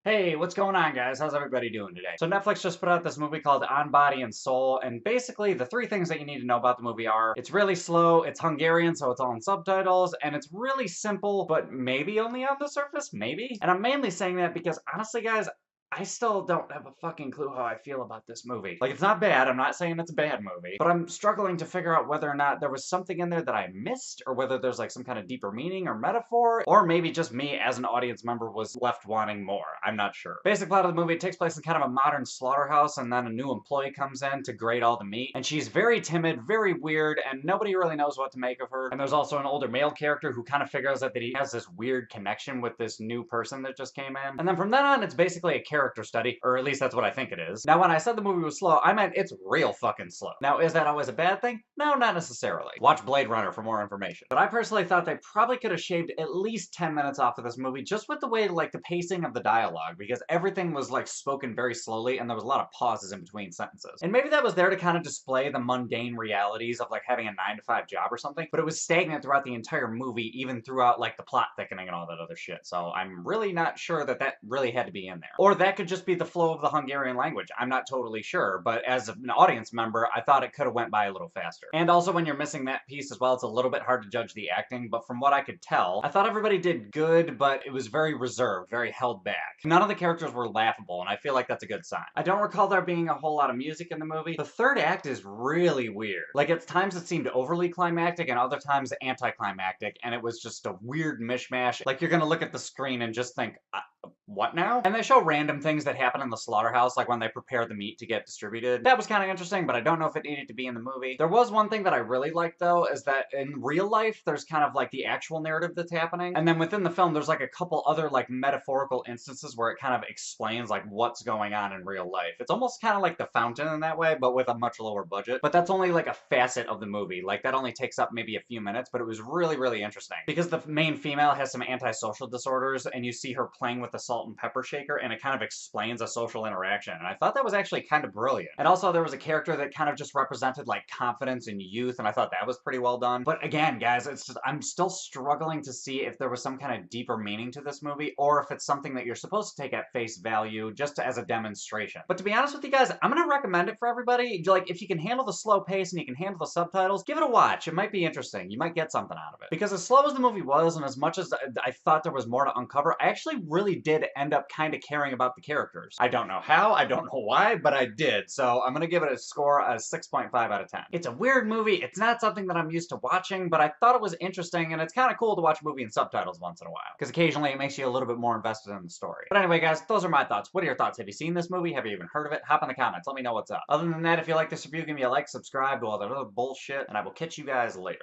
Hey, what's going on, guys? How's everybody doing today? So Netflix just put out this movie called On Body and Soul, and basically the three things that you need to know about the movie are it's really slow, it's Hungarian, so it's all in subtitles, and it's really simple, but maybe only on the surface, maybe? And I'm mainly saying that because honestly, guys, I still don't have a fucking clue how I feel about this movie. Like, it's not bad, I'm not saying it's a bad movie, but I'm struggling to figure out whether or not there was something in there that I missed, or whether there's like some kind of deeper meaning or metaphor, or maybe just me as an audience member was left wanting more. I'm not sure. Basic plot of the movie, it takes place in kind of a modern slaughterhouse, and then a new employee comes in to grade all the meat, and she's very timid, very weird, and nobody really knows what to make of her. And there's also an older male character who kind of figures out that he has this weird connection with this new person that just came in. And then from then on, it's basically a character study, or at least that's what I think it is. Now, when I said the movie was slow, I meant it's real fucking slow. Now, is that always a bad thing? No, not necessarily. Watch Blade Runner for more information. But I personally thought they probably could have shaved at least 10 minutes off of this movie just with the way, like, the pacing of the dialogue, because everything was, like, spoken very slowly, and there was a lot of pauses in between sentences. And maybe that was there to kind of display the mundane realities of, like, having a 9 to 5 job or something, but it was stagnant throughout the entire movie, even throughout, like, the plot thickening and all that other shit. So I'm really not sure that that really had to be in there. Or that could just be the flow of the Hungarian language. I'm not totally sure, but as an audience member, I thought it could have went by a little faster. And also, when you're missing that piece as well, it's a little bit hard to judge the acting, but from what I could tell, I thought everybody did good, but it was very reserved, very held back. None of the characters were laughable, and I feel like that's a good sign. I don't recall there being a whole lot of music in the movie. The third act is really weird. Like, at times it seemed overly climactic, and other times anticlimactic, and it was just a weird mishmash. Like, you're gonna look at the screen and just think, what now? And they show random things that happen in the slaughterhouse, like when they prepare the meat to get distributed. That was kind of interesting, but I don't know if it needed to be in the movie. There was one thing that I really liked, though, is that in real life, there's kind of like the actual narrative that's happening, and then within the film, there's like a couple other like metaphorical instances where it kind of explains like what's going on in real life. It's almost kind of like The Fountain in that way, but with a much lower budget. But that's only like a facet of the movie. Like, that only takes up maybe a few minutes, but it was really, really interesting. Because the main female has some antisocial disorders, and you see her playing with the salt and pepper shaker, and it kind of explains a social interaction, and I thought that was actually kind of brilliant. And also, there was a character that kind of just represented like confidence and youth, and I thought that was pretty well done. But again, guys, it's just, I'm still struggling to see if there was some kind of deeper meaning to this movie, or if it's something that you're supposed to take at face value just as a demonstration. But to be honest with you guys, I'm gonna recommend it for everybody. Like, if you can handle the slow pace and you can handle the subtitles, give it a watch. It might be interesting. You might get something out of it. Because as slow as the movie was, and as much as I thought there was more to uncover, I actually really did end up kind of caring about the characters. I don't know how, I don't know why, but I did. So I'm gonna give it a score of 6.5 out of 10. It's a weird movie. It's not something that I'm used to watching, but I thought it was interesting, and it's kind of cool to watch a movie in subtitles once in a while, because occasionally it makes you a little bit more invested in the story. But anyway, guys, those are my thoughts. What are your thoughts? Have you seen this movie? Have you even heard of it? Hop in the comments. Let me know what's up. Other than that, if you like this review, give me a like, subscribe, do all that other bullshit, and I will catch you guys later.